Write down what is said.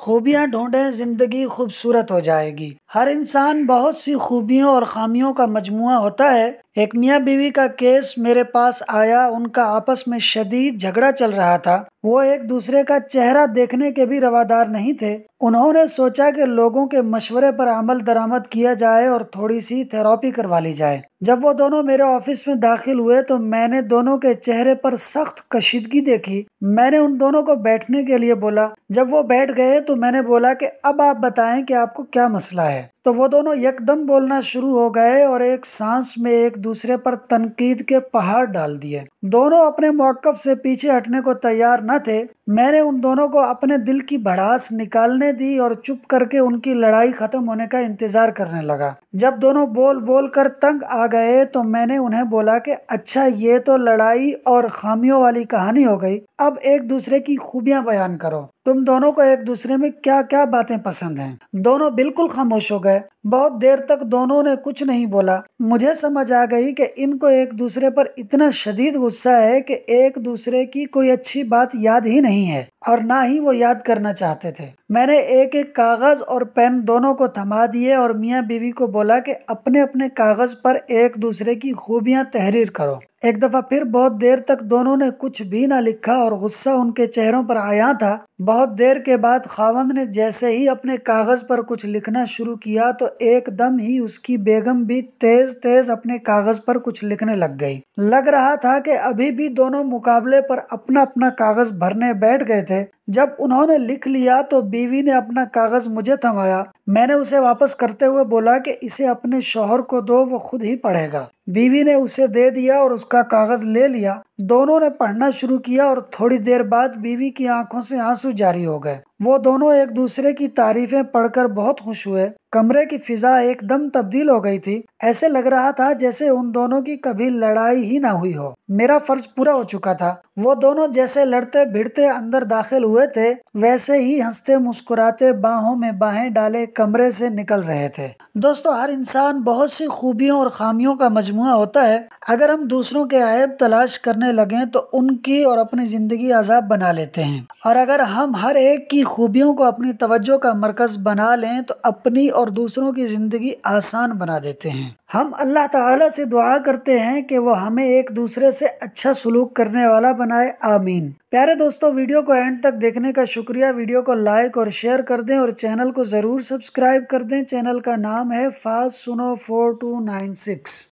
خوبیاں ڈھونڈیں، زندگی خوبصورت ہو جائے گی۔ ہر انسان بہت سی خوبیوں اور خامیوں کا مجموعہ ہوتا ہے۔ ایک میاں بیوی کا کیس میرے پاس آیا۔ ان کا آپس میں شدید جھگڑا چل رہا تھا۔ وہ ایک دوسرے کا چہرہ دیکھنے کے بھی روادار نہیں تھے۔ انہوں نے سوچا کہ لوگوں کے مشورے پر عمل درآمد کیا جائے اور تھوڑی سی تھراپی کروا لی جائے۔ جب وہ دونوں میرے آفس میں داخل ہوئے تو میں نے دونوں کے چہرے پر سخت کشیدگی دیکھی۔ میں نے ان دونوں کو بیٹھنے کے لیے بولا۔ جب وہ بیٹھ گئے تو میں نے بولا کہ اب آپ بتائیں کہ آپ کو کیا مسئلہ ہے۔ تو وہ دونوں یکدم بولنا شروع ہو گئے اور ایک سانس میں ایک دوسرے پر تنقید کے پہاڑ ڈال دیے۔ دونوں اپنے موقف سے پیچھے ہٹنے کو تیار نہ تھے۔ میں نے ان دونوں کو اپنے دل کی بھڑاس نکالنے دی اور چپ کر کے ان کی لڑائی ختم ہونے کا انتظار کرنے لگا۔ جب دونوں بول بول کر تنگ آ گئے تو میں نے انہیں بولا کہ اچھا، یہ تو لڑائی اور خامیوں والی کہانی ہو گئی، اب ایک دوسرے کی خوبیاں بیان کرو۔ تم دونوں کو ایک دوسرے میں کیا کیا باتیں پسند ہیں؟ دونوں بالکل خاموش ہو گئے۔ بہت دیر تک دونوں نے کچھ نہیں بولا۔ مجھے سمجھ آ گئی کہ ان کو ایک دوسرے پر اتنا شدید غصہ ہے کہ ایک دوسرے کی کوئی اچھی بات یاد ہی نہیں ہے اور نہ ہی وہ یاد کرنا چاہتے تھے۔ میں نے ایک ایک کاغذ اور پین دونوں کو تھما دیے اور میاں بیوی کو بولا کہ اپنے اپنے کاغذ پر ایک دوسرے کی خوبیاں تحریر کرو۔ ایک دفعہ پھر بہت دیر تک دونوں نے کچھ بھی نہ لکھا اور غصہ ان کے چہروں پر عیاں تھا۔ بہت دیر کے بعد خاوند نے جیسے ہی اپنے کاغذ پر کچھ لکھنا شروع کیا تو ایک دم ہی اس کی بیگم بھی تیز تیز اپنے کاغذ پر کچھ لکھنے لگ گئی۔ لگ رہا تھا کہ ابھی بھی دونوں مقابلے پر اپنا اپنا کاغذ بھرنے بیٹھ گئے تھے۔ جب انہوں نے لکھ لیا تو بیوی نے اپنا کاغذ مجھے تھمایا۔ میں نے اسے واپس کرتے ہوئے بولا کہ اسے اپنے شوہر کو دو، وہ خود ہی پڑھے گا۔ بیوی نے اسے دے دیا اور اس کا کاغذ لے لیا۔ دونوں نے پڑھنا شروع کیا اور تھوڑی دیر بعد بیوی کی آنکھوں سے آنسو جاری ہو گئے۔ وہ دونوں ایک دوسرے کی تعریفیں پڑھ کر بہت خوش ہوئے۔ کمرے کی فضا ایک دم تبدیل ہو گئی تھی۔ ایسے لگ رہا تھا جیسے ان دونوں کی کبھی لڑائی ہی نہ ہوئی ہو۔ میرا فرض پورا ہو چکا تھا۔ وہ دونوں جیسے لڑتے بھیڑتے اندر داخل ہوئے تھے ویسے ہی ہنستے مسکراتے باہوں میں باہیں ڈالے کمرے سے نکل رہے تھے۔ دوستو، ہر انسان بہت سی خوبیوں اور خامیوں کا مجموعہ ہوتا ہے۔ اگر ہم دوسروں کے عیب تلاش کرنے لگیں تو ان کی اور اپنی زندگی عذاب بنا لیتے ہیں، اور اگر ہم ہر ایک کی خوبیوں کو اپنی توجہ کا مرکز بنا لیں تو اپنی اور دوسروں کی زندگی آسان بنا دیتے ہیں۔ ہم اللہ تعالیٰ سے دعا کرتے ہیں کہ وہ ہمیں ایک دوسرے سے اچھا سلوک کرنے والا بنائے، آمین۔ پیارے دوستو، ویڈیو کو اینڈ تک دیکھنے کا شکریہ۔ ویڈیو کو لائک اور شیئر کر دیں اور چینل کو ضرور سبسکرائب کر دیں۔ چینل کا نام ہے فاسٹ سنو 4296۔